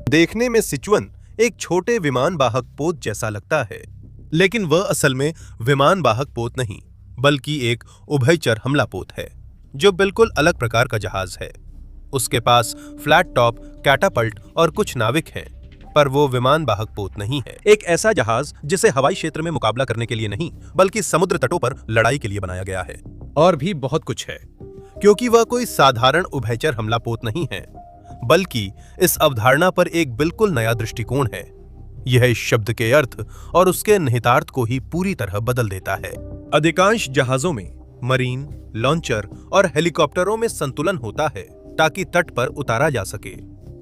देखने में सिचुअन एक छोटे विमान वाहक पोत जैसा लगता है, लेकिन वह असल में विमान वाहक पोत नहीं बल्कि एक उभयचर हमला पोत है जो बिल्कुल अलग प्रकार का जहाज है। उसके पास फ्लैट टॉप, कैटापल्ट और कुछ नाविक हैं, पर वो विमान वाहक पोत नहीं है। एक ऐसा जहाज जिसे हवाई क्षेत्र में मुकाबला करने के लिए नहीं बल्कि समुद्र तटों पर लड़ाई के लिए बनाया गया है। और भी बहुत कुछ है, क्योंकि वह कोई साधारण उभयचर हमला पोत नहीं है बल्कि इस अवधारणा पर एक बिल्कुल नया दृष्टिकोण है। यह इस शब्द के अर्थ और उसके निहितार्थ को ही पूरी तरह बदल देता है। अधिकांश जहाजों में मरीन, लॉन्चर और हेलीकॉप्टरों में संतुलन होता है ताकि तट पर उतारा जा सके,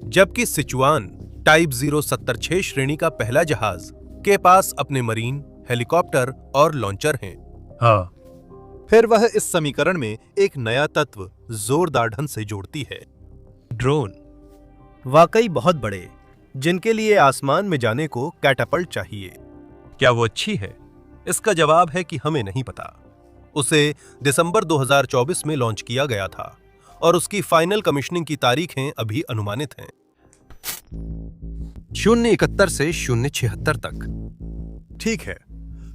जबकि सिचुआन टाइप 076 श्रेणी का पहला जहाज के पास अपने मरीन, हेलीकॉप्टर और लॉन्चर हैं। हाँ, फिर वह इस समीकरण में एक नया तत्व जोरदार ढंग से जोड़ती है, ड्रोन। वाकई बहुत बड़े, जिनके लिए आसमान में जाने को कैटापल्ट चाहिए। क्या वो अच्छी है? इसका जवाब है कि हमें नहीं पता। उसे दिसंबर 2024 में लॉन्च किया गया था और उसकी फाइनल कमीशनिंग की तारीखें अभी अनुमानित हैं। 071 से 076 तक। ठीक है,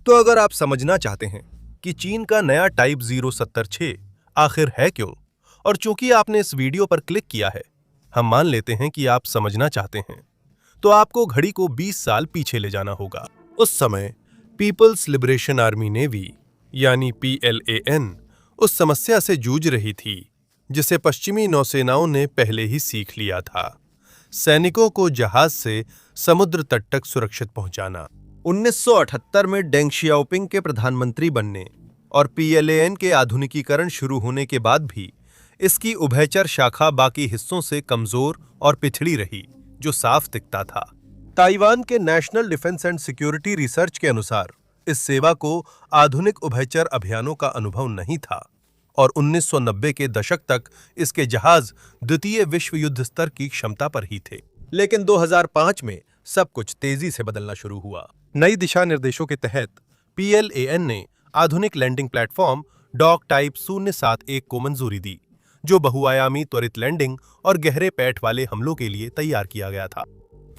तो अगर आप समझना चाहते हैं कि चीन का नया टाइप 076 आखिर है क्यों, और चूंकि आपने इस वीडियो पर क्लिक किया है, हम मान लेते हैं कि आप समझना चाहते हैं, तो आपको घड़ी को 20 साल पीछे ले जाना होगा। उस समय पीपल्स लिबरेशन आर्मी नेवी यानी PLAN उस समस्या से जूझ रही थी जिसे पश्चिमी नौसेनाओं ने पहले ही सीख लिया था, सैनिकों को जहाज से समुद्र तट तक सुरक्षित पहुंचाना। 1978 में डेंग शियाओपिंग के प्रधानमंत्री बनने और PLAN के आधुनिकीकरण शुरू होने के बाद भी इसकी उभयचर शाखा बाकी हिस्सों से कमजोर और पिछड़ी रही, जो साफ दिखता था। ताइवान के national defence and security research के अनुसार इस सेवा को आधुनिक उभयचर अभियानों का अनुभव नहीं था और 1990 के दशक तक इसके जहाज द्वितीय विश्व युद्ध स्तर की क्षमता पर ही थे। लेकिन 2005 में सब कुछ तेजी से बदलना शुरू हुआ। नई दिशा निर्देशों के तहत PLAN ने आधुनिक लैंडिंग प्लेटफॉर्म डॉक टाइप 071 को मंजूरी दी, जो बहुआयामी त्वरित लैंडिंग और गहरे पैठ वाले हमलों के लिए तैयार किया गया था।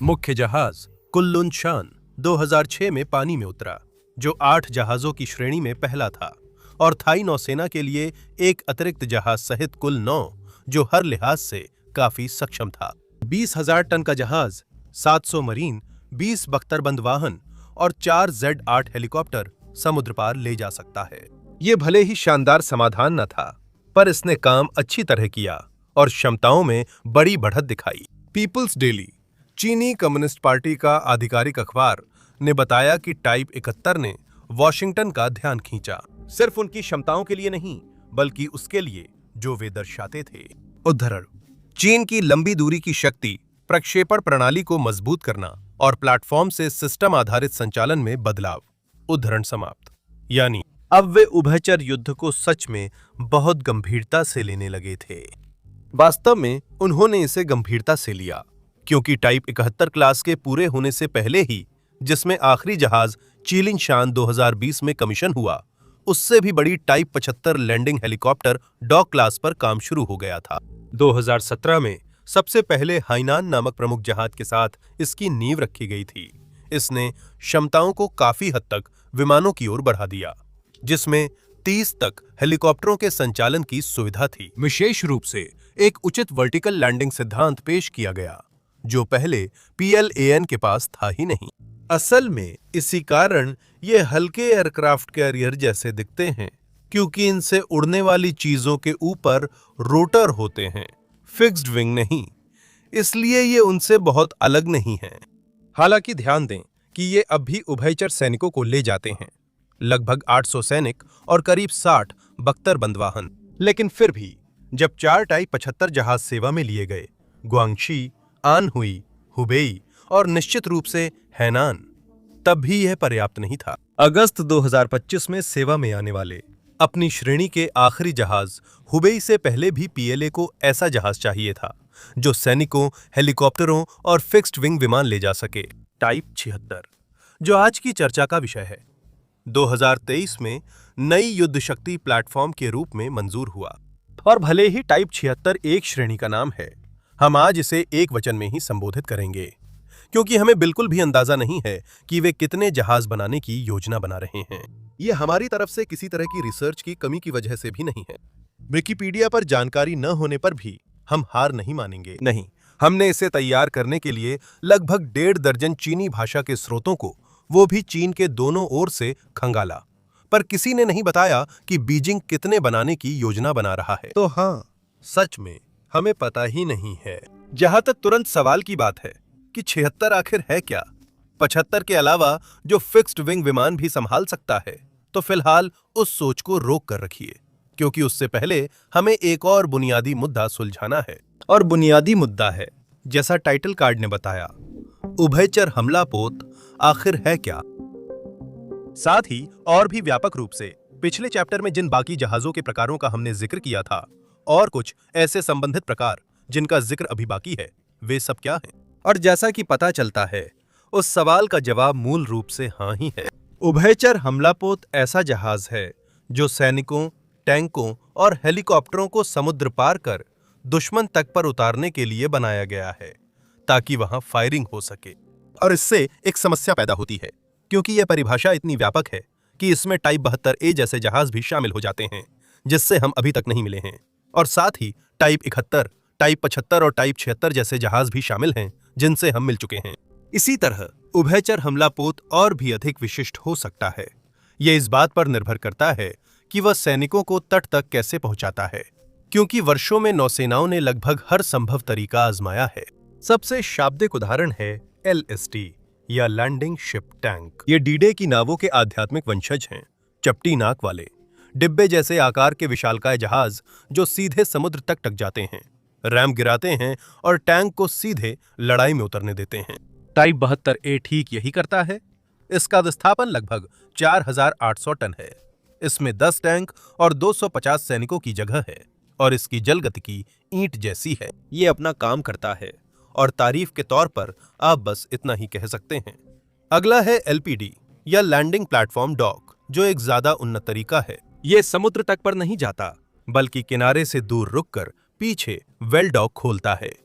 मुख्य जहाज कुल्लुन शान 2006 में पानी में उतरा, जो 8 जहाजों की श्रेणी में पहला था, और थाई नौसेना के लिए एक अतिरिक्त जहाज सहित कुल 9, जो हर लिहाज से काफी सक्षम था। 20,000 टन का जहाज, 700 मरीन, 20 बख्तरबंद वाहन और 4 Z8 हेलीकॉप्टर समुद्र पार ले जा सकता है। ये भले ही शानदार समाधान न था, पर इसने काम अच्छी तरह किया और क्षमताओं में बड़ी बढ़त दिखाई। पीपल्स डेली, चीनी कम्युनिस्ट पार्टी का आधिकारिक अखबार, ने बताया कि टाइप 71 ने वॉशिंगटन का ध्यान खींचा, सिर्फ उनकी क्षमताओं के लिए नहीं बल्कि उसके लिए जो वे दर्शाते थे। उद्धरण: चीन की लंबी दूरी की शक्ति, प्रक्षेपण प्रणाली को मजबूत करना और प्लेटफॉर्म से सिस्टम आधारित संचालन में बदलाव। उद्धरण समाप्त। यानी अब वे उभयचर युद्ध को सच में बहुत गंभीरता से लेने लगे थे। वास्तव में उन्होंने इसे गंभीरता से लिया, क्योंकि टाइप 71 क्लास के पूरे होने से पहले ही, जिसमें आखिरी जहाज चीलिंग शान 2020 में कमीशन हुआ, उससे भी बड़ी type 75 landing helicopter dock class पर काम शुरू हो गया था। 2017 में सबसे पहले हाइनान नामक प्रमुख जहाज के साथ इसकी नींव रखी गई थी। इसने क्षमताओं को काफी हद तक विमानों की ओर बढ़ा दिया, जिसमें 30 तक हेलीकॉप्टरों के संचालन की सुविधा थी। विशेष रूप से एक उचित वर्टिकल लैंडिंग सिद्धांत पेश किया गया, जो पहले PLAN के पास था ही नहीं। असल में इसी कारण ये हल्के एयरक्राफ्ट कैरियर जैसे दिखते हैं, क्योंकि इनसे उड़ने वाली चीजों के ऊपर रोटर होते हैं, फिक्स्ड विंग नहीं, इसलिए ये उनसे बहुत अलग नहीं हैं। हालांकि ध्यान दें कि ये अब भी उभयचर सैनिकों को ले जाते हैं, लगभग 800 सैनिक और करीब 60 बख्तरबंद वाहन। लेकिन फिर भी जब 4 टाइप 75 जहाज सेवा में लिए गए, ग्वांगशी, आनहुई, हुबेई और निश्चित रूप से हैनान, तब भी यह पर्याप्त नहीं था। अगस्त 2025 में सेवा में आने वाले अपनी श्रेणी के आखिरी जहाज हुबेई से पहले भी PLA को ऐसा जहाज चाहिए था जो सैनिकों, हेलीकॉप्टरों और फिक्स्ड विंग विमान ले जा सके। टाइप 76, जो आज की चर्चा का विषय है, 2023 में नई युद्ध शक्ति प्लेटफॉर्म के रूप में मंजूर हुआ। और भले ही टाइप 76 एक श्रेणी का नाम है, हम आज इसे एक वचन में ही संबोधित करेंगे, क्योंकि हमें बिल्कुल भी अंदाजा नहीं है कि वे कितने जहाज बनाने की योजना बना रहे हैं। ये हमारी तरफ से किसी तरह की रिसर्च की कमी की वजह से भी नहीं है। विकिपीडिया पर जानकारी न होने पर भी हम हार नहीं मानेंगे। नहीं, हमने इसे तैयार करने के लिए लगभग 1.5 दर्जन चीनी भाषा के स्रोतों को, वो भी चीन के दोनों ओर से, खंगाला, पर किसी ने नहीं बताया कि बीजिंग कितने बनाने की योजना बना रहा है। तो हाँ, सच में हमें पता ही नहीं है। जहां तक तुरंत सवाल की बात है कि 76 आखिर है क्या, 75 के अलावा जो फिक्स्ड विंग विमान भी संभाल सकता है, तो फिलहाल उस सोच को रोक कर रखिए, क्योंकि उससे पहले हमें एक और बुनियादी मुद्दा सुलझाना है। और बुनियादी मुद्दा है, जैसा टाइटल कार्ड ने बताया, उभयचर हमला पोत आखिर है क्या। साथ ही और भी व्यापक रूप से पिछले चैप्टर में जिन बाकी जहाजों के प्रकारों का हमने जिक्र किया था, और कुछ ऐसे संबंधित प्रकार जिनका जिक्र अभी बाकी है, वे सब क्या हैं? और जैसा कि पता चलता है, उस सवाल का जवाब मूल रूप से हाँ ही है। उभयचर हमलापोत ऐसा जहाज है जो सैनिकों, टैंकों और हेलीकॉप्टरों को समुद्र पार कर दुश्मन तक पर उतारने के लिए बनाया गया है, ताकि वहां फायरिंग हो सके। और इससे एक समस्या पैदा होती है, क्योंकि यह परिभाषा इतनी व्यापक है कि इसमें टाइप 72A जैसे जहाज भी शामिल हो जाते हैं, जिससे हम अभी तक नहीं मिले हैं। और साथ ही टाइप 71, टाइप 75 और टाइप 76 जैसे जहाज भी शामिल हैं, जिनसे हम मिल चुके हैं। इसी तरह उभयचर हमलापोत और भी अधिक विशिष्ट हो सकता है। यह इस बात पर निर्भर करता है कि वह सैनिकों को तट तक कैसे पहुंचाता है, क्योंकि वर्षों में नौसेनाओं ने लगभग हर संभव तरीका आजमाया है। सबसे शाब्दिक उदाहरण है LST या लैंडिंग शिप टैंक। ये डी-डे की नावों के आध्यात्मिक वंशज हैं, चपटी नाक वाले डिब्बे जैसे आकार के विशालकाय जहाज जो सीधे समुद्र तक टक जाते हैं, रैम गिराते हैं और टैंक को सीधे लड़ाई में उतरने देते हैं। टाइप 72A ठीक यही करता है। इसका विस्थापन लगभग 4800 टन है। इसमें 10 टैंक और 250 सैनिकों की जगह है, और इसकी जलगतिकी ईंट जैसी है। ये अपना काम करता है, और तारीफ के तौर पर आप बस इतना ही कह सकते हैं। अगला है LPD या लैंडिंग प्लेटफॉर्म डॉक, जो एक ज्यादा उन्नत तरीका है। ये समुद्र तक पर नहीं जाता, बल्कि किनारे से दूर रुककर पीछे वेल डॉक खोलता है,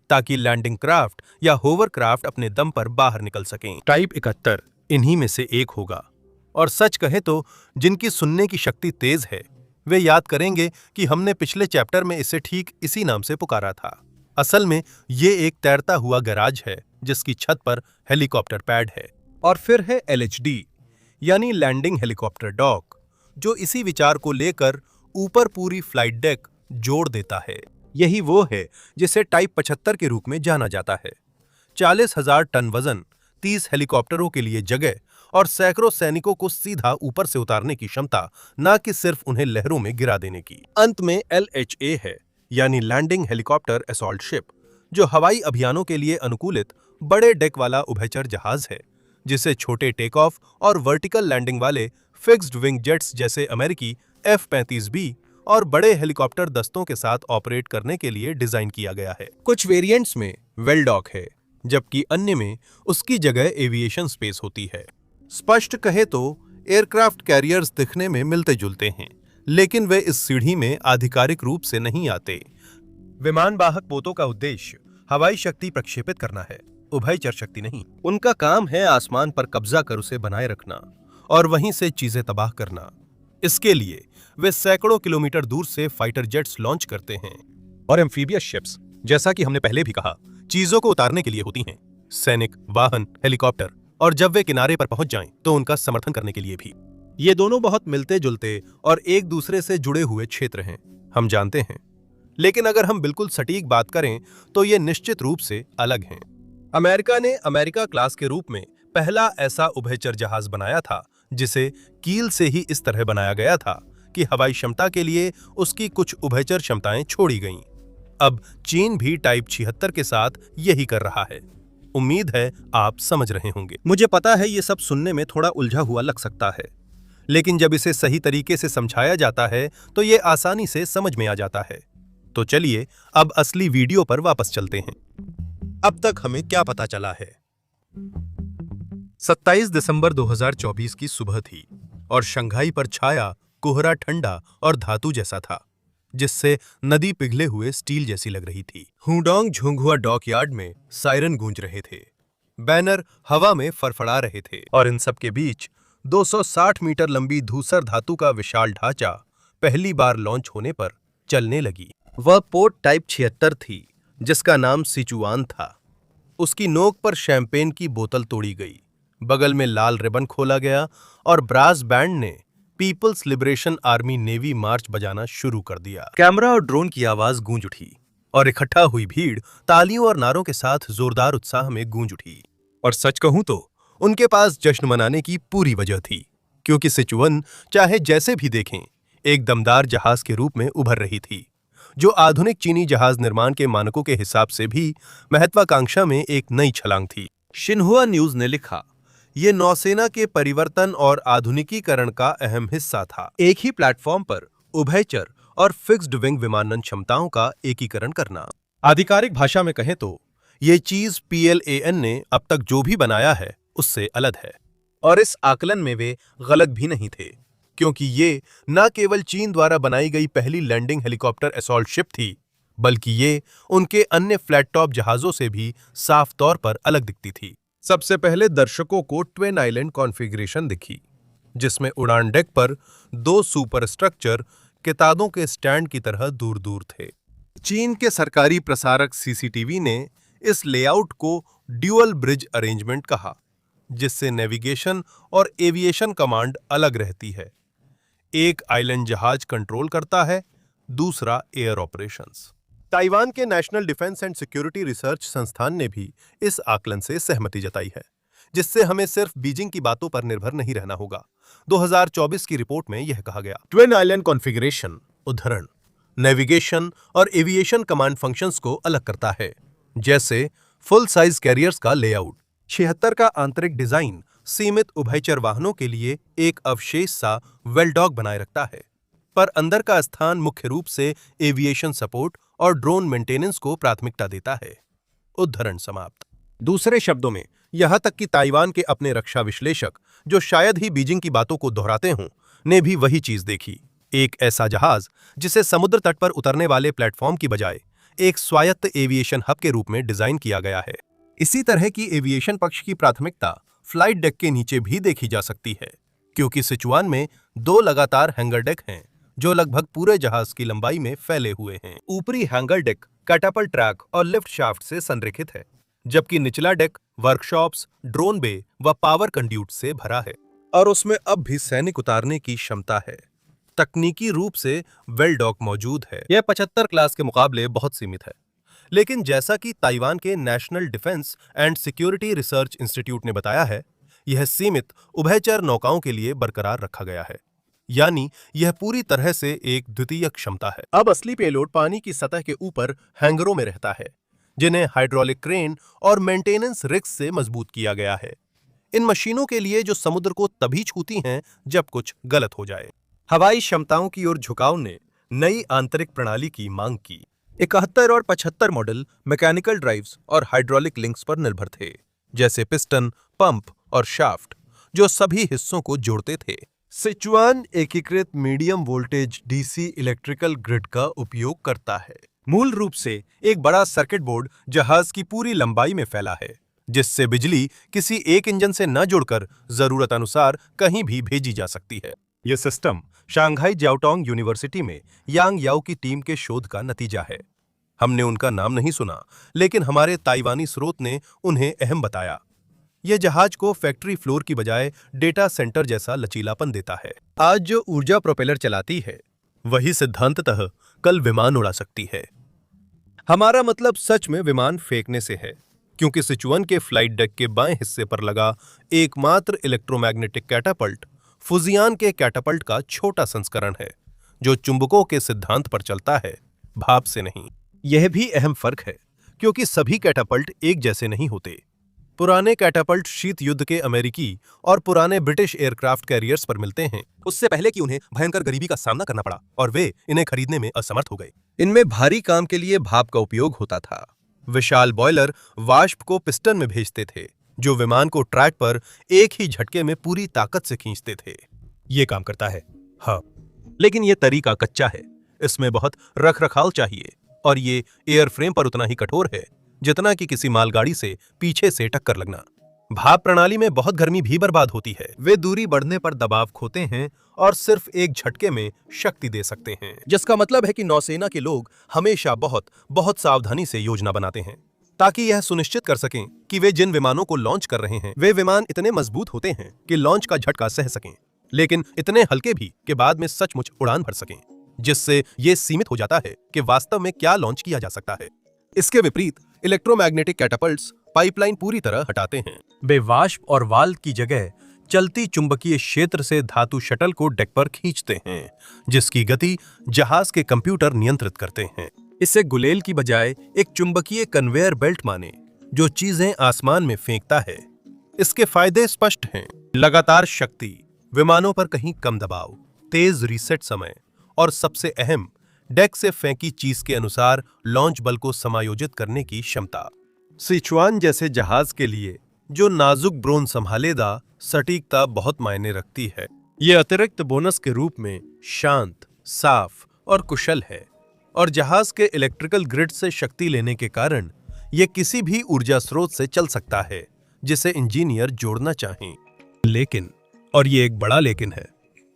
ताकि लैंडिंग क्राफ्ट या होवर क्राफ्ट अपने दम पर बाहर निकल सकें। टाइप 71 इन्हीं में से एक होगा। और सच कहें तो जिनकी सुनने की शक्ति तेज है, वे याद करेंगे कि हमने पिछले चैप्टर में इसे ठीक इसी नाम से पुकारा था। असल में ये एक तैरता हुआ गैराज है, जिसकी छत पर हेलीकॉप्टर पैड है। और फिर है LHD यानी लैंडिंग हेलीकॉप्टर डॉक, जो इसी विचार को लेकर ऊपर पूरी फ्लाइट डेक जोड़ देता है। यही वो है जिसे टाइप 75 के रूप में जाना जाता है। 40,000 टन वजन, 30 हेलीकॉप्टरों के लिए जगह और सैकड़ों सैनिकों को सीधा ऊपर से उतारने की क्षमता, न कि सिर्फ उन्हें लहरों में गिरा देने की। अंत में LHA है, यानी लैंडिंग हेलीकॉप्टर असॉल्ट शिप, जो हवाई अभियानों के लिए अनुकूलित बड़े डेक वाला उभयचर जहाज है, जिसे छोटे टेक ऑफ और वर्टिकल लैंडिंग वाले फिक्स्ड विंग जेट्स जैसे अमेरिकी F-35B और बड़े हेलीकॉप्टर दस्तों के साथ ऑपरेट करने के लिए डिजाइन किया गया है। कुछ वेरिएंट्स में वेल डॉक है, जबकि अन्य में उसकी जगह एविएशन स्पेस होती है। स्पष्ट कहे तो एयरक्राफ्ट कैरियर्स दिखने में मिलते जुलते हैं, लेकिन वे इस सीढ़ी में आधिकारिक रूप से नहीं आते। विमान वाहक पोतों का उद्देश्य हवाई शक्ति प्रक्षेपित करना है, उभयचर शक्ति नहीं। उनका काम है आसमान पर कब्जा कर उसे बनाए रखना और वहीं से चीजें तबाह करना। इसके लिए वे सैकड़ों किलोमीटर दूर से फाइटर जेट्स लॉन्च करते हैं। और एम्फीबियस शिप्स, जैसा कि हमने पहले भी कहा, चीजों को उतारने के लिए होती हैं। सैनिक, वाहन, हेलीकॉप्टर, और जब वे किनारे पर पहुंच जाएं तो उनका समर्थन करने के लिए भी। ये दोनों बहुत मिलते जुलते और एक दूसरे से जुड़े हुए क्षेत्र हैं, हम जानते हैं। लेकिन अगर हम बिल्कुल सटीक बात करें तो ये निश्चित रूप से अलग हैं। अमेरिका ने अमेरिका क्लास के रूप में पहला ऐसा उभयचर जहाज बनाया था, जिसे कील से ही इस तरह बनाया गया था कि हवाई क्षमता के लिए उसकी कुछ उभयचर क्षमताएं छोड़ी गईं। अब चीन भी टाइप 76 के साथ यही कर रहा है। उम्मीद है आप समझ रहे होंगे। मुझे पता है ये सब सुनने में थोड़ा उलझा हुआ लग सकता है, लेकिन जब इसे सही तरीके से समझाया जाता है तो ये आसानी से समझ में आ जाता है। तो चलिए अब असली वीडियो पर वापस चलते हैं। अब तक हमें क्या पता चला है? 27 दिसंबर 2024 की सुबह थी और शंघाई पर छाया कोहरा ठंडा और धातु जैसा था। जिससे नदी पिघले हुए स्टील जैसी लग रही थी। हुडोंग झोंगहुआ डॉकयार्ड में सायरन गूंज रहे थे, बैनर हवा में फड़फड़ा रहे थे, और इन सब के बीच 260 मीटर लंबी धूसर धातु का विशाल ढांचा पहली बार लॉन्च होने पर चलने लगी। वह पोर्ट टाइप 76 थी, जिसका नाम सिचुआन था। उसकी नोक पर शैंपेन की बोतल तोड़ी गई, बगल में लाल रिबन खोला गया और ब्रास बैंड ने पीपल्स लिबरेशन आर्मी नेवी मार्च बजाना शुरू कर दिया। कैमरा और ड्रोन की आवाज गूंज उठी और इकट्ठा हुई भीड़ तालियों और नारों के साथ जोरदार उत्साह में गूंज उठी। और सच कहूं तो उनके पास जश्न मनाने की पूरी वजह थी, क्योंकि सिचुअन चाहे जैसे भी देखें एक दमदार जहाज के रूप में उभर रही थी, जो आधुनिक चीनी जहाज निर्माण के मानकों के हिसाब से भी महत्वाकांक्षा में एक नई छलांग थी। शिन्हुआ न्यूज ने लिखा, ये नौसेना के परिवर्तन और आधुनिकीकरण का अहम हिस्सा था। एक ही प्लेटफॉर्म पर उभयचर और फिक्स्ड विंग विमानन क्षमताओं का एकीकरण करना। आधिकारिक भाषा में कहें तो ये चीज PLAN ने अब तक जो भी बनाया है उससे अलग है, और इस आकलन में वे गलत भी नहीं थे, क्योंकि ये न केवल चीन द्वारा बनाई गई पहली लैंडिंग हेलीकॉप्टर असॉल्ट शिप थी, बल्कि ये उनके अन्य फ्लैट टॉप जहाजों से भी साफ तौर पर अलग दिखती थी। सबसे पहले दर्शकों को ट्विन आइलैंड कॉन्फ़िगरेशन दिखी, जिसमें उड़ान डेक पर 2 सुपर स्ट्रक्चर किताबों के स्टैंड की तरह दूर दूर थे। चीन के सरकारी प्रसारक CCTV ने इस लेआउट को ड्यूअल ब्रिज अरेंजमेंट कहा, जिससे नेविगेशन और एविएशन कमांड अलग रहती है। एक आइलैंड जहाज कंट्रोल करता है, दूसरा एयर ऑपरेशंस। ताइवान के national defence and security research संस्थान ने भी इस आकलन से सहमति जताई है, जिससे हमें सिर्फ बीजिंग की बातों पर निर्भर नहीं रहना होगा। 2024 की रिपोर्ट में यह कहा गया, ट्विन आइलैंड कॉन्फ़िगरेशन उद्धरण नेविगेशन और एविएशन कमांड फंक्शंस को अलग करता है, जैसे फुल साइज कैरियर्स का लेआउट। 76 का आंतरिक डिजाइन सीमित उभयचर वाहनों के लिए एक अवशेष सा वेलडॉग बनाए रखता है, पर अंदर का स्थान मुख्य रूप से एविएशन सपोर्ट और ड्रोन मेंटेनेंस को प्राथमिकता देता है। उद्धरण समाप्त। दूसरे शब्दों में, यहां तक कि ताइवान के अपने रक्षा विश्लेषक, जो शायद ही बीजिंग की बातों को दोहराते हों, ने भी वही चीज देखी, एक ऐसा जहाज जिसे समुद्र तट पर उतरने वाले प्लेटफॉर्म की बजाय एक स्वायत्त एविएशन हब के रूप में डिजाइन किया गया है। इसी तरह की एविएशन पक्ष की प्राथमिकता फ्लाइट डेक के नीचे भी देखी जा सकती है, क्योंकि सिचुआन में 2 लगातार हैंगर डेक हैं, जो लगभग पूरे जहाज की लंबाई में फैले हुए हैं। ऊपरी हैंगर डेक कैटापल्ट ट्रैक और लिफ्ट शाफ्ट से संरेखित है, जबकि निचला डेक वर्कशॉप्स, ड्रोन बे व पावर कंड्यूट से भरा है, और उसमें अब भी सैनिक उतारने की क्षमता है। तकनीकी रूप से वेलडॉक मौजूद है। यह 75 क्लास के मुकाबले बहुत सीमित है, लेकिन जैसा कि ताइवान के national defence and security research institute ने बताया है, यह सीमित उभयचर नौकाओं के लिए बरकरार रखा गया है, यानी यह पूरी तरह से एक द्वितीय क्षमता है। अब असली पेलोड पानी की सतह के ऊपर हैंगरों में रहता है, जिन्हें हाइड्रोलिक क्रेन और मेंटेनेंस रिग्स से मजबूत किया गया है, इन मशीनों के लिए जो समुद्र को तभी छूती हैं जब कुछ गलत हो जाए। हवाई क्षमताओं की ओर झुकाव ने नई आंतरिक प्रणाली की मांग की। 71 और 75 मॉडल मैकेनिकल ड्राइव्स और हाइड्रोलिक लिंक्स पर निर्भर थे, जैसे पिस्टन, पंप और शाफ्ट, जो सभी हिस्सों को जोड़ते थे। सिचुआन एकीकृत medium voltage DC electrical grid का उपयोग करता है। मूल रूप से एक बड़ा सर्किट बोर्ड जहाज की पूरी लंबाई में फैला है, जिससे बिजली किसी एक इंजन से न जुड़कर जरूरत अनुसार कहीं भी भेजी जा सकती है। यह सिस्टम शांघाई जियाओटोंग यूनिवर्सिटी में यांग याओ की टीम के शोध का नतीजा है। हमने उनका नाम नहीं सुना, लेकिन हमारे ताइवानी स्रोत ने उन्हें अहम बताया। यह जहाज को फैक्ट्री फ्लोर की बजाय डेटा सेंटर जैसा लचीलापन देता है। आज जो ऊर्जा प्रोपेलर चलाती है, वही सिद्धांततः कल विमान उड़ा सकती है। हमारा मतलब सच में विमान फेंकने से है, क्योंकि सिचुआन के फ्लाइट डेक के बाएं हिस्से पर लगा एकमात्र इलेक्ट्रोमैग्नेटिक कैटापल्ट फुजियान के कैटापल्ट का छोटा संस्करण है, जो चुंबकों के सिद्धांत पर चलता है, भाप से नहीं। यह भी अहम फर्क है, क्योंकि सभी कैटापल्ट एक जैसे नहीं होते। पुराने कैटापल्ट शीत युद्ध के अमेरिकी और पुराने ब्रिटिश एयरक्राफ्ट कैरियर्स पर मिलते हैं, उससे पहले कि उन्हें भयंकर गरीबी का सामना करना पड़ा और वे इन्हें खरीदने में असमर्थ हो गए। इनमें भारी काम के लिए भाप का उपयोग होता था। विशाल बॉयलर वाष्प को पिस्टन में भेजते थे, जो विमान को ट्रैक पर एक ही झटके में पूरी ताकत से खींचते थे। ये काम करता है, हाँ, लेकिन यह तरीका कच्चा है। इसमें बहुत रखरखाव चाहिए और ये एयरफ्रेम पर उतना ही कठोर है जितना कि किसी मालगाड़ी से पीछे से टक्कर लगना। भाप प्रणाली में बहुत गर्मी भी बर्बाद होती है। वे दूरी बढ़ने पर दबाव खोते हैं और सिर्फ एक झटके में शक्ति दे सकते हैं, जिसका मतलब है कि नौसेना के लोग हमेशा बहुत सावधानी से योजना बनाते हैं ताकि यह सुनिश्चित कर सकें कि वे जिन विमानों को लॉन्च कर रहे हैं वे विमान इतने मजबूत होते हैं कि लॉन्च का झटका सह सकें, लेकिन इतने हल्के भी कि बाद में सचमुच उड़ान भर सकें, जिससे ये सीमित हो जाता है कि वास्तव में क्या लॉन्च किया जा सकता है। इसके विपरीत इलेक्ट्रोमैग्नेटिक कैटापल्ट्स पाइपलाइन पूरी तरह हटाते हैं। वे वाष्प और वाल्व की जगह चलती चुंबकीय क्षेत्र से धातु शटल को डेक पर खींचते हैं, जिसकी गति जहाज के कंप्यूटर नियंत्रित करते हैं। इसे गुलेल की बजाय एक चुंबकीय कन्वेयर बेल्ट माने जो चीजें आसमान में फेंकता है। इसके फायदे स्पष्ट हैं। लगातार शक्ति, विमानों पर कहीं कम दबाव, तेज रीसेट समय और सबसे अहम, डेक से फेंकी चीज के अनुसार लॉन्च बल को समायोजित करने की क्षमता। सिचुआन जैसे जहाज के लिए जो नाजुक ब्रोन संभालेगा, सटीकता बहुत मायने रखती है। यह अतिरिक्त बोनस के रूप में शांत, साफ और कुशल है और जहाज के इलेक्ट्रिकल ग्रिड से शक्ति लेने के कारण यह किसी भी ऊर्जा स्रोत से चल सकता है जिसे इंजीनियर जोड़ना चाहें। लेकिन, और ये एक बड़ा लेकिन है,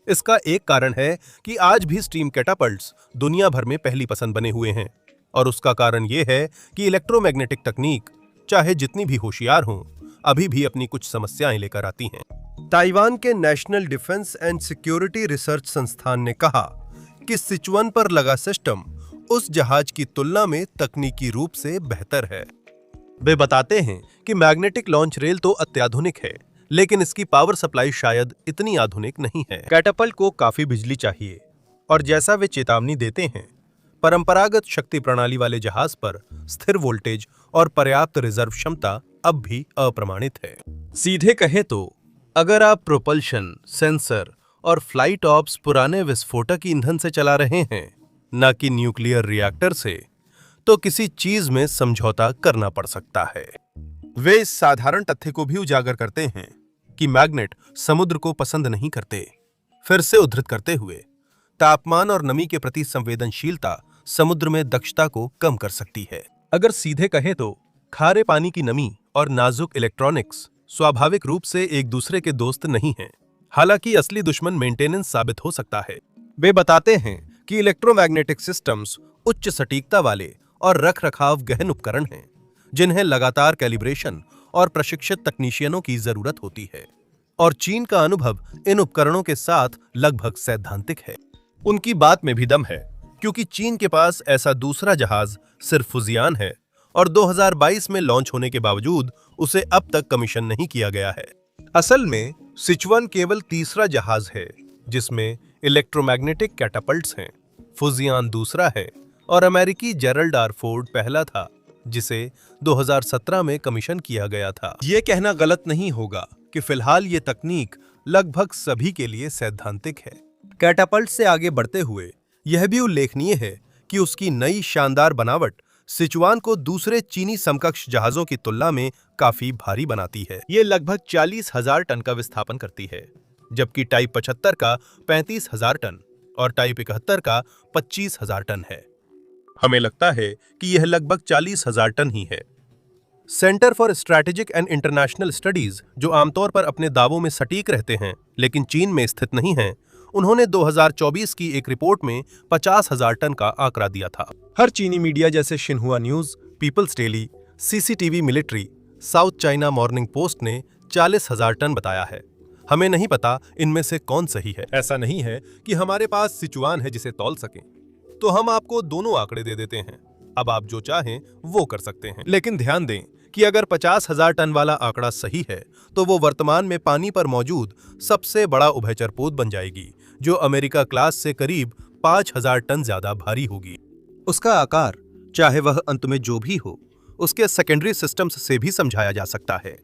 इसका एक कारण है कि आज भी स्टीम कैटापल्ट्स दुनिया भर में पहली पसंद बने हुए हैं और उसका कारण यह है कि इलेक्ट्रोमैग्नेटिक तकनीक चाहे जितनी भी होशियार हो, अभी भी अपनी कुछ समस्याएं लेकर आती हैं। ताइवान के national defence and security research संस्थान ने कहा कि सिचुआन पर लगा सिस्टम उस जहाज की तुलना में तकनीकी रूप से बेहतर है। वे बताते हैं कि मैग्नेटिक लॉन्च रेल तो अत्याधुनिक है, लेकिन इसकी पावर सप्लाई शायद इतनी आधुनिक नहीं है। कैटापल्ट को काफी बिजली चाहिए और जैसा वे चेतावनी देते हैं, परंपरागत शक्ति प्रणाली वाले जहाज पर स्थिर वोल्टेज और पर्याप्त रिजर्व क्षमता अब भी अप्रमाणित है। सीधे कहें तो अगर आप प्रोपल्शन, सेंसर और फ्लाइट ऑप्स पुराने विस्फोटक ईंधन से चला रहे हैं, न कि न्यूक्लियर रिएक्टर से, तो किसी चीज में समझौता करना पड़ सकता है। वे इस साधारण तथ्य को भी उजागर करते हैं कि मैग्नेट समुद्र को पसंद नहीं करते। फिर से उद्धृत करते हुए, तापमान और नमी के प्रति संवेदनशीलता समुद्र में दक्षता को कम कर सकती है। अगर सीधे कहें तो खारे पानी की नमी और नाजुक इलेक्ट्रॉनिक्स स्वाभाविक रूप से एक दूसरे के दोस्त नहीं हैं। हालांकि असली दुश्मन मेंटेनेंस साबित हो सकता है। वे बताते हैं कि इलेक्ट्रोमैग्नेटिक सिस्टम्स उच्च सटीकता वाले और रखरखाव गहन उपकरण हैं, जिन्हें लगातार कैलिब्रेशन और प्रशिक्षित तकनीशियनों की जरूरत होती है, और चीन का अनुभव इन उपकरणों के साथ लगभग सैद्धांतिक है। उनकी बात में भी दम है, क्योंकि चीन के पास ऐसा दूसरा जहाज सिर्फ फुजियान है और 2022 में लॉन्च होने के बावजूद उसे अब तक कमीशन नहीं किया गया है। असल में सिचुआन केवल तीसरा जहाज है जिसमें इलेक्ट्रोमैग्नेटिक कैटापल्ट्स हैं। फुजियान दूसरा है और अमेरिकी जेरल्ड आर फोर्ड पहला था, जिसे 2017 में कमीशन किया गया था। यह कहना गलत नहीं होगा कि फिलहाल ये तकनीक लगभग सभी के लिए सैद्धांतिक है। कैटापल्ट से आगे बढ़ते हुए यह भी उल्लेखनीय है कि उसकी नई शानदार बनावट सिचुआन को दूसरे चीनी समकक्ष जहाजों की तुलना में काफी भारी बनाती है। ये लगभग 40,000 टन का विस्थापन करती है, जबकि टाइप 75 का 35,000 टन और टाइप 71 का 25,000 टन है। हमें लगता है कि यह लगभग 40,000 टन ही है। Centre for strategic and international studies, जो आमतौर पर अपने दावों में सटीक रहते हैं लेकिन चीन में स्थित नहीं हैं, उन्होंने 2024 की एक रिपोर्ट में 50,000 टन का आंकड़ा दिया था। हर चीनी मीडिया जैसे Xinhua news, People's Daily, CCTV military, South China Morning Post ने 40,000 टन बताया है। हमें नहीं पता इनमें से कौन सही है। ऐसा नहीं है कि हमारे पास सिचुआन है जिसे तौल सकें, तो हम आपको दोनों आंकड़े दे देते हैं। अब आप जो चाहें वो कर सकते हैं। लेकिन ध्यान दें कि अगर 50,000 टन वाला आंकड़ा सही है, तो वो वर्तमान में पानी पर मौजूद सबसे बड़ा उभयचर पोत बन जाएगी, जो अमेरिका क्लास से करीब 5,000 टन ज्यादा भारी होगी। उसका आकार, चाहे वह अंत में जो भी हो, उसके सेकेंडरी सिस्टम्स से भी समझाया जा सकता है।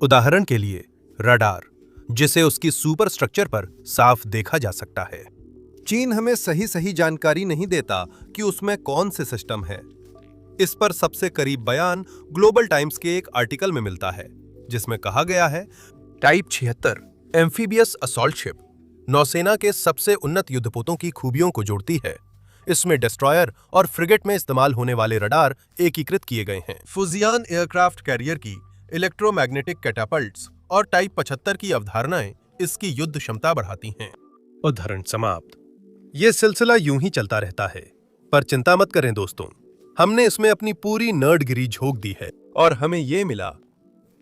उदाहरण के लिए रडार, जिसे उसकी सुपर स्ट्रक्चर पर साफ देखा जा सकता है। चीन हमें सही जानकारी नहीं देता कि उसमें कौन से सिस्टम है। इस पर सबसे करीब बयान ग्लोबल टाइम्स के एक आर्टिकल में मिलता है, जिसमें कहा गया है, टाइप 76 एम्फीबियस असॉल्ट शिप नौसेना के सबसे उन्नत युद्धपोतों की खूबियों को जोड़ती है। इसमें डिस्ट्रॉयर और फ्रिगेट में इस्तेमाल होने वाले रडार एकीकृत किए गए हैं। फुजियान एयरक्राफ्ट कैरियर की इलेक्ट्रोमैग्नेटिक कैटापल्ट्स और टाइप 75 की अवधारणाएं इसकी युद्ध क्षमता बढ़ाती हैं। उदाहरण समाप्त। ये सिलसिला यूं ही चलता रहता है, पर चिंता मत करें दोस्तों, हमने इसमें अपनी पूरी नर्डगिरी झोंक दी है और हमें ये मिला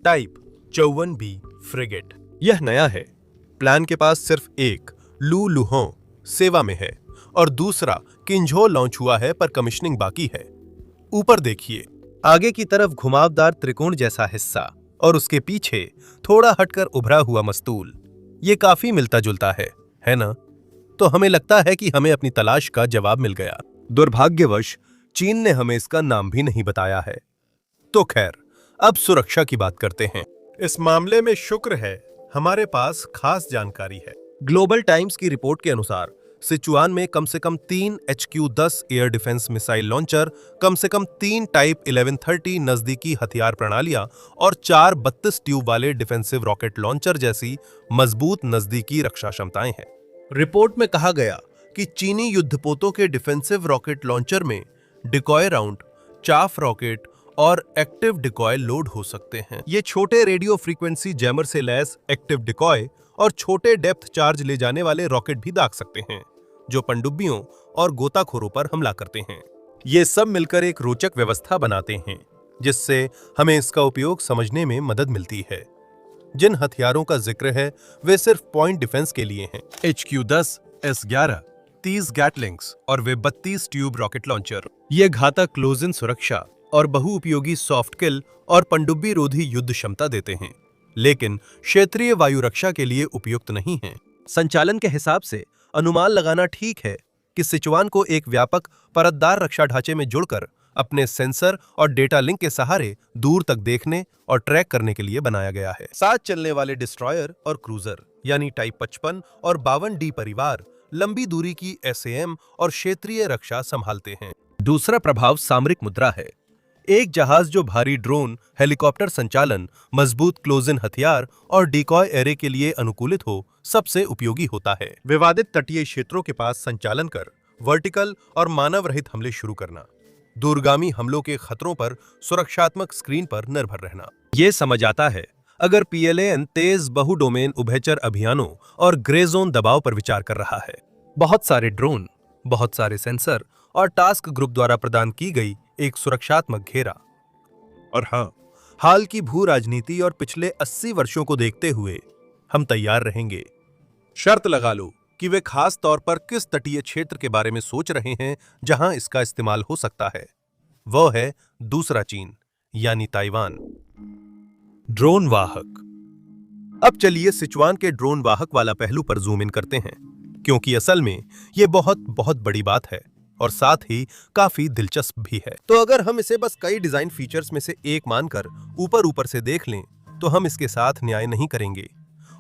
टाइप 54B फ्रिगेट। यह नया है। प्लान के पास सिर्फ एक लू लुहों सेवा में है और दूसरा किंझो लॉन्च हुआ है पर कमिश्निंग बाकी है। ऊपर देखिए, आगे की तरफ घुमावदार त्रिकोण जैसा हिस्सा और उसके पीछे थोड़ा हटकर उभरा हुआ मस्तूल। ये काफी मिलता जुलता है ना? तो हमें लगता है कि हमें अपनी तलाश का जवाब मिल गया। दुर्भाग्यवश चीन ने हमें इसका नाम भी नहीं बताया है। तो खैर, अब सुरक्षा की बात करते हैं। इस मामले में शुक्र है हमारे पास खास जानकारी है। ग्लोबल टाइम्स की रिपोर्ट के अनुसार सिचुआन में कम से कम 3 HQ-10 air defence missile launcher, कम से कम 3 टाइप 1130 नजदीकी हथियार प्रणालियां और 4 32 ट्यूब वाले डिफेंसिव रॉकेट लॉन्चर जैसी मजबूत नजदीकी रक्षा क्षमताएं हैं। रिपोर्ट में कहा गया कि चीनी युद्धपोतों के डिफेंसिव रॉकेट लॉन्चर में डिकॉय राउंड, चाफ रॉकेट और एक्टिव डिकॉय लोड हो सकते हैं। ये छोटे रेडियो फ्रीक्वेंसी जैमर से लैस एक्टिव डिकॉय और छोटे डेप्थ चार्ज ले जाने वाले रॉकेट भी दाग सकते हैं, जो पनडुब्बियों और गोताखोरों पर हमला करते हैं। ये सब मिलकर एक रोचक व्यवस्था बनाते हैं, जिससे हमें इसका उपयोग समझने में मदद मिलती है। जिन हथियारों का जिक्र है वे सिर्फ पॉइंट डिफेंस के लिए हैं। HQ-10, S-11, 30 गैटलिंग्स और वे 32 ट्यूब रॉकेट लॉन्चर। ये घातक क्लोज इन सुरक्षा और बहुउपयोगी सॉफ्ट किल और पनडुब्बी रोधी युद्ध क्षमता देते हैं, लेकिन क्षेत्रीय वायु रक्षा के लिए उपयुक्त नहीं हैं। संचालन के हिसाब से अनुमान लगाना ठीक है कि सिचुआन को एक व्यापक परतदार रक्षा ढांचे में जुड़कर अपने सेंसर और डेटा लिंक के सहारे दूर तक देखने और ट्रैक करने के लिए बनाया गया है। साथ चलने वाले डिस्ट्रॉयर और क्रूजर यानी टाइप 55 और 52D परिवार लंबी दूरी की SAM और क्षेत्रीय रक्षा संभालते हैं। दूसरा प्रभाव सामरिक मुद्रा है। एक जहाज जो भारी ड्रोन, हेलीकॉप्टर संचालन, मजबूत क्लोज इन हथियार और डिकॉय एरे के लिए अनुकूलित हो, सबसे उपयोगी होता है। विवादित तटीय क्षेत्रों के पास संचालन कर वर्टिकल और मानव रहित हमले शुरू करना, दूरगामी हमलों के खतरों पर सुरक्षात्मक स्क्रीन पर निर्भर रहना। ये समझ आता है अगर PLAN तेज बहुडोमेन उभयचर अभियानों और ग्रे जोन दबाव पर विचार कर रहा है। बहुत सारे ड्रोन, बहुत सारे सेंसर और टास्क ग्रुप द्वारा प्रदान की गई एक सुरक्षात्मक घेरा। और हाँ, हाल की भू राजनीति और पिछले 80 वर्षों को देखते हुए हम तैयार रहेंगे। शर्त लगा लो कि वे खास तौर पर किस तटीय क्षेत्र के बारे में सोच रहे हैं जहां इसका इस्तेमाल हो सकता है। वह है दूसरा चीन यानी ताइवान। ड्रोन वाहक। अब चलिए सिचुआन के ड्रोन वाहक वाला पहलू पर जूम इन करते हैं, क्योंकि असल में यह बहुत बड़ी बात है और साथ ही काफी दिलचस्प भी है। तो अगर हम इसे बस कई डिजाइन फीचर्स में से एक मानकर ऊपर से देख लें तो हम इसके साथ न्याय नहीं करेंगे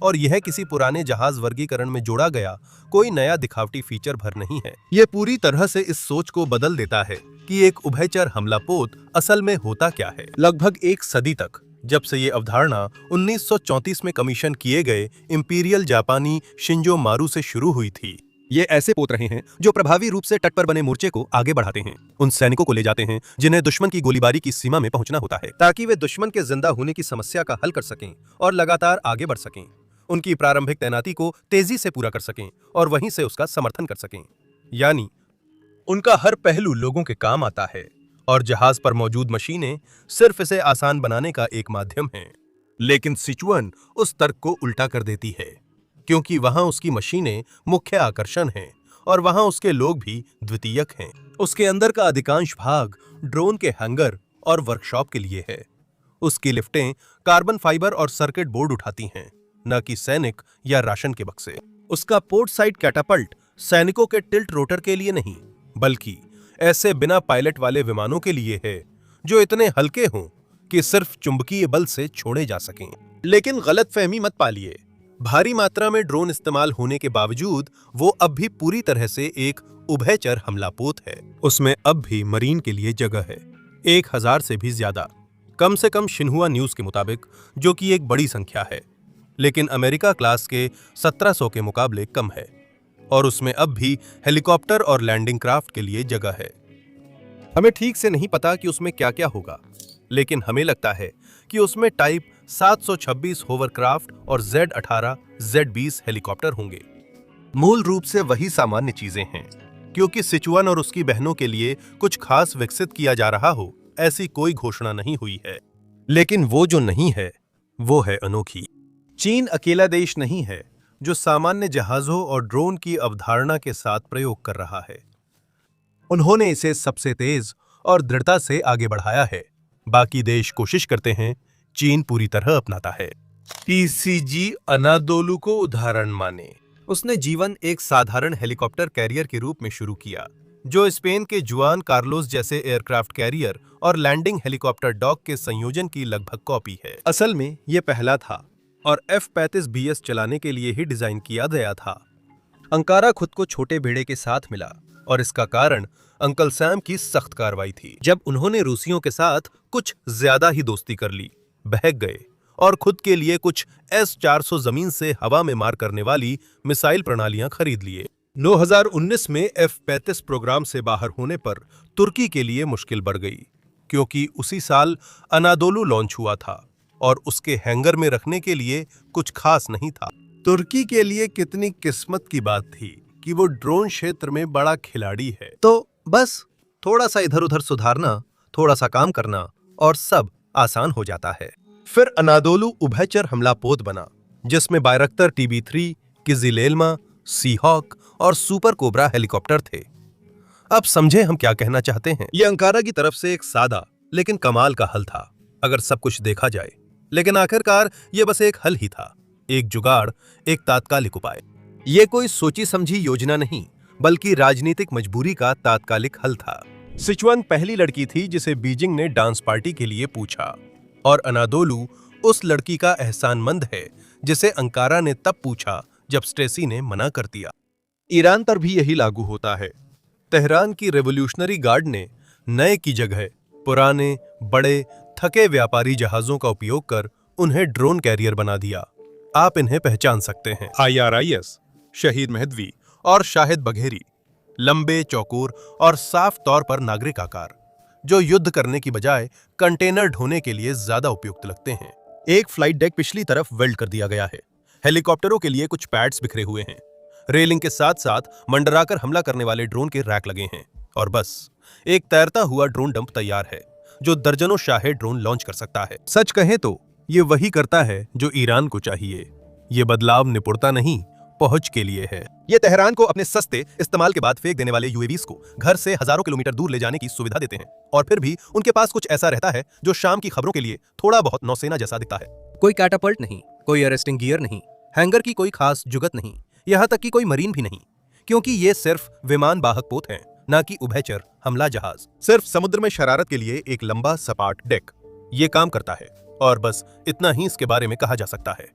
और यह किसी पुराने जहाज वर्गीकरण में जोड़ा गया कोई नया दिखावटी फीचर भर नहीं है। यह पूरी तरह से इस सोच को बदल देता है कि एक उभयचर हमलापोत असल में होता क्या है। लगभग एक सदी तक, जब से ये अवधारणा 1934 में कमीशन किए गए इंपीरियल जापानी शिंजो मारू से शुरू हुई थी, ये ऐसे पोत रहे हैं जो प्रभावी रूप से तट पर बने मोर्चे को आगे बढ़ाते हैं, उन सैनिकों को ले जाते हैं जिन्हें दुश्मन की गोलीबारी की सीमा में पहुंचना होता है, ताकि वे दुश्मन के जिंदा होने की समस्या का हल कर सकें और लगातार आगे बढ़ सकें, उनकी प्रारंभिक तैनाती को तेजी से पूरा कर सकें और वहीं से उसका समर्थन कर सकें। यानी उनका हर पहलू लोगों के काम आता है और जहाज पर मौजूद मशीनें सिर्फ इसे आसान बनाने का एक माध्यम हैं। लेकिन सिचुआन उस तर्क को उल्टा कर देती है, क्योंकि वहां उसकी मशीनें मुख्य आकर्षण हैं और वहां उसके लोग भी द्वितीयक हैं। उसके अंदर का अधिकांश भाग ड्रोन के हैंगर और वर्कशॉप के लिए है। उसकी लिफ्टें कार्बन फाइबर और सर्किट बोर्ड उठाती हैं, न कि सैनिक या राशन के बक्से। उसका पोर्ट साइड कैटापल्ट सैनिकों के टिल्ट रोटर के लिए नहीं, बल्कि ऐसे बिना पायलट वाले विमानों के लिए है जो इतने हल्के हों कि सिर्फ चुंबकीय बल से छोड़े जा सकें। लेकिन गलतफहमी मत पालिए, भारी मात्रा में ड्रोन इस्तेमाल होने के बावजूद वो अब भी पूरी तरह से एक उभयचर हमलापोत है। उसमें अब भी मरीन के लिए जगह है, 1000 से भी ज्यादा, कम से कम शिन्हुआ न्यूज के मुताबिक, जो कि एक बड़ी संख्या है, लेकिन अमेरिका क्लास के 1700 के मुकाबले कम है। और उसमें अब भी हेलीकॉप्टर और लैंडिंग क्राफ्ट के लिए जगह है। हमें ठीक से नहीं पता कि उसमें क्या क्या होगा, लेकिन हमें लगता है कि उसमें टाइप 726 होवरक्राफ्ट और Z-18, Z-20 हेलीकॉप्टर होंगे। मूल रूप से वही सामान्य चीजें हैं, क्योंकि सिचुआन और उसकी बहनों के लिए कुछ खास विकसित किया जा रहा हो ऐसी कोई घोषणा नहीं हुई है। लेकिन वो जो नहीं है वो है अनोखी। चीन अकेला देश नहीं है जो सामान्य जहाजों और ड्रोन की अवधारणा के साथ प्रयोग कर रहा है। उन्होंने इसे सबसे तेज और दृढ़ता से आगे बढ़ाया है। बाकी देश कोशिश करते हैं, चीन पूरी तरह अपनाता है। TCG अनादोलू को उदाहरण माने। उसने जीवन एक साधारण हेलीकॉप्टर कैरियर के रूप में शुरू किया, जो स्पेन के जुआन कार्लोस जैसे एयरक्राफ्ट कैरियर और लैंडिंग हेलीकॉप्टर डॉग के संयोजन की लगभग कॉपी है। असल में यह पहला था और F-35BS चलाने के लिए ही डिजाइन किया गया था। अंकारा खुद को छोटे बेड़े के साथ मिला और इसका कारण अंकल सैम की सख्त कार्रवाई थी। जब उन्होंने रूसियों के साथ कुछ ज्यादा ही दोस्ती कर ली, बहक गए और खुद के लिए कुछ S-400 जमीन से हवा में मार करने वाली मिसाइल प्रणालियां खरीद लिए। 2019 में F-35 प्रोग्राम से बाहर होने पर तुर्की के लिए मुश्किल बढ़ गई, क्योंकि उसी साल अनादोलू लॉन्च हुआ था और उसके हैंगर में रखने के लिए कुछ खास नहीं था। तुर्की के लिए कितनी किस्मत की बात थी कि वो ड्रोन क्षेत्र में बड़ा खिलाड़ी है। तो बस थोड़ा सा इधर उधर सुधारना, थोड़ा सा काम करना और सब आसान हो जाता है। फिर अनादोलू उभयचर हमला पोत बना, जिसमें बायरक्तर TB3, किजिलेल्मा, सीहॉक और सुपर कोबरा हेलीकॉप्टर थे। अब समझे हम क्या कहना चाहते हैं। यह अंकारा की तरफ से एक सादा लेकिन कमाल का हल था, अगर सब कुछ देखा जाए। लेकिन आखिरकार यह बस एक हल ही था, एक जुगाड़, एक तात्कालिक उपाय। यह कोई सोची समझी योजना नहीं, बल्कि राजनीतिक मजबूरी का तात्कालिक हल था। सिचुआन पहली लड़की थी जिसे बीजिंग ने डांस पार्टी के लिए पूछा, और अनादोलू उस लड़की का एहसानमंद है जिसे अंकारा ने तब पूछा जब स्टेसी ने मना कर दिया। ईरान पर भी यही लागू होता है। तेहरान की रेवोल्यूशनरी गार्ड ने नए की जगह पुराने, बड़े, थके व्यापारी जहाजों का उपयोग कर उन्हें ड्रोन कैरियर बना दिया। आप इन्हें पहचान सकते हैं। IRIS, शहीद महदवी और शाहिद बघेरी, लंबे, चौकोर और साफ तौर पर नागरिक आकार, जो युद्ध करने की बजाय कंटेनर ढोने के लिए ज्यादा उपयुक्त लगते हैं। एक फ्लाइट डेक पिछली तरफ वेल्ड कर दिया गया है। हेलीकॉप्टरों के लिए कुछ पैड्स बिखरे हुए हैं। रेलिंग के साथ साथ मंडराकर हमला करने वाले ड्रोन के रैक लगे हैं और बस एक तैरता हुआ ड्रोन डंप तैयार है, जो दर्जनों शाहे ड्रोन लॉन्च कर सकता है। सच कहें तो ये वही करता है जो ईरान को चाहिए। ये बदलाव निपुणता नहीं, पहुंच के लिए है। ये तेहरान को अपने सस्ते, इस्तेमाल के बाद फेंक देने वाले UAVs को घर से हजारों किलोमीटर दूर ले जाने की सुविधा देते हैं, और फिर भी उनके पास कुछ ऐसा रहता है जो शाम की खबरों के लिए थोड़ा बहुत नौसेना जैसा दिखता है। कोई कैटापल्ट नहीं, कोई अरेस्टिंग गियर नहीं, हैंगर की कोई खास जुगत नहीं, यहां तक कि कोई मरीन भी नहीं, क्योंकि ये सिर्फ विमान वाहक पोत हैं, ना कि उभयचर हमला जहाज। सिर्फ समुद्र में शरारत के लिए एक लंबा सपाट डेक ये काम करता है, और बस इतना ही इसके बारे में कहा जा सकता है।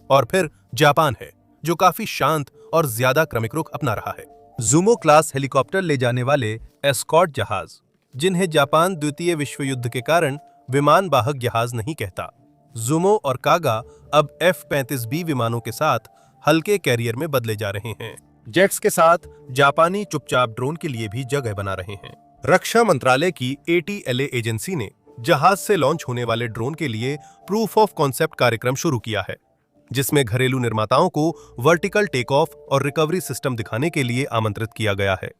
और फिर जापान है, जो काफी शांत और ज्यादा क्रमिक रुख अपना रहा है। ज़ूमो क्लास हेलीकॉप्टर ले जाने वाले एस्कॉर्ट जहाज, जिन्हें जापान द्वितीय विश्व युद्ध के कारण विमान वाहक जहाज नहीं कहता, ज़ूमो और कागा अब F-35B विमानों के साथ हल्के कैरियर में बदले जा रहे हैं। जेट्स के साथ जापानी चुपचाप ड्रोन के लिए भी जगह बना रहे हैं। रक्षा मंत्रालय की ATLA एजेंसी ने जहाज से लॉन्च होने वाले ड्रोन के लिए प्रूफ ऑफ कॉन्सेप्ट कार्यक्रम शुरू किया है, जिसमें घरेलू निर्माताओं को वर्टिकल टेक ऑफ और रिकवरी सिस्टम दिखाने के लिए आमंत्रित किया गया है,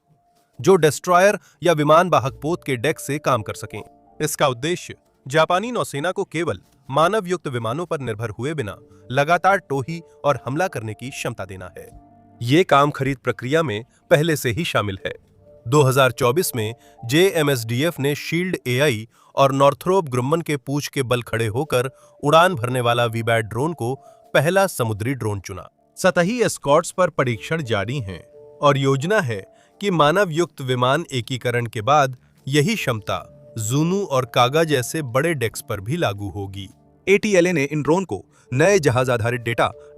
जो डिस्ट्रॉयर या विमान वाहक पोत के डेक से काम कर सकें। इसका उद्देश्य जापानी नौसेना को केवल मानव युक्त विमानों पर निर्भर हुए बिना लगातार टोही और हमला करने की क्षमता देना है। ये काम खरीद प्रक्रिया में पहले से ही शामिल है। 2024 में JMSDF ने शील्ड AI और नॉर्थरोप ग्रुम्मन के पूंछ के बल खड़े होकर उड़ान भरने वाला वीबैट ड्रोन को पहला समुद्री ड्रोन चुना। सतही एस्कॉर्ट्स पर परीक्षण जारी हैं और योजना है कि मानव युक्त विमान एकीकरण के बाद यही क्षमता ज़ूनू और कागा जैसे बड़े डेक्स पर भी लागू होगी। ATLA ने इन ड्रोन को नए जहाज आधारित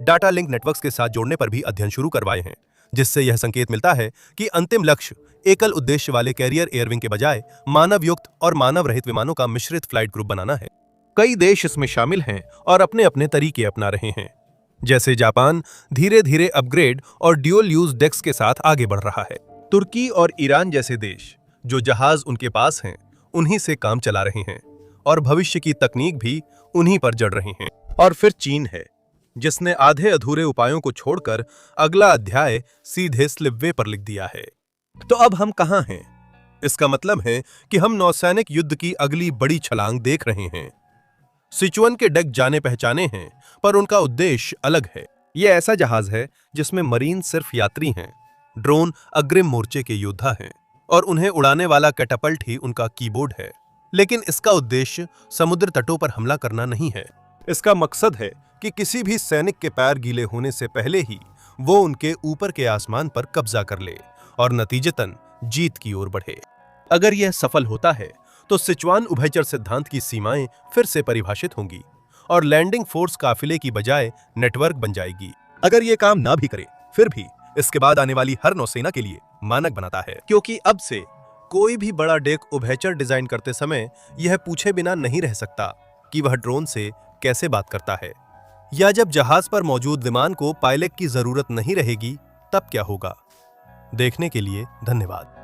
डाटा लिंक नेटवर्क्स के साथ जोड़ने पर भी अध्ययन शुरू करवाए हैं, जिससे यह संकेत मिलता है कि अंतिम लक्ष्य एकल उद्देश्य वाले कैरियर एयरविंग के बजाय मानव युक्त और मानव रहित विमानों का मिश्रित फ्लाइट ग्रुप बनाना है। कई देश इसमें शामिल हैं और अपने अपने तरीके अपना रहे हैं। जैसे जापान धीरे धीरे अपग्रेड और ड्यूल यूज डेक्स के साथ आगे बढ़ रहा है। तुर्की और ईरान जैसे देश जो जहाज उनके पास हैं उन्हीं से काम चला रहे हैं और भविष्य की तकनीक भी उन्हीं पर जड़ रही हैं। और फिर चीन है जिसने आधे अधूरे उपायों को छोड़कर अगला अध्याय सीधे स्लिपवे पर लिख दिया है। तो अब हम कहां हैं? इसका मतलब है कि हम नौसैनिक युद्ध की अगली बड़ी छलांग देख रहे हैं। सिचुअन के डेक जाने पहचाने हैं, पर उनका उद्देश्य अलग है। यह ऐसा जहाज है जिसमें मरीन सिर्फ यात्री हैं, ड्रोन अग्रिम मोर्चे के योद्धा हैं और उन्हें उड़ाने वाला कैटापल्ट ही उनका कीबोर्ड है। लेकिन इसका उद्देश्य समुद्र तटों पर हमला करना नहीं है। इसका मकसद है कि किसी भी सैनिक के पैर गीले होने से पहले ही वो उनके ऊपर के आसमान पर कब्जा कर ले और नतीजतन जीत की ओर बढ़े। अगर यह सफल होता है तो सिचुआन उभयचर सिद्धांत की सीमाएं फिर से परिभाषित होंगी और लैंडिंग फोर्स काफिले की बजाय नेटवर्क बन जाएगी। अगर यह काम ना भी करे, फिर भी इसके बाद आने वाली हर नौसेना के लिए मानक बनाता है, क्योंकि अब से कोई भी बड़ा डेक उभयचर डिजाइन करते समय यह पूछे बिना नहीं रह सकता कि वह ड्रोन से कैसे बात करता है, या जब जहाज पर मौजूद विमान को पायलट की जरूरत नहीं रहेगी तब क्या होगा। देखने के लिए धन्यवाद।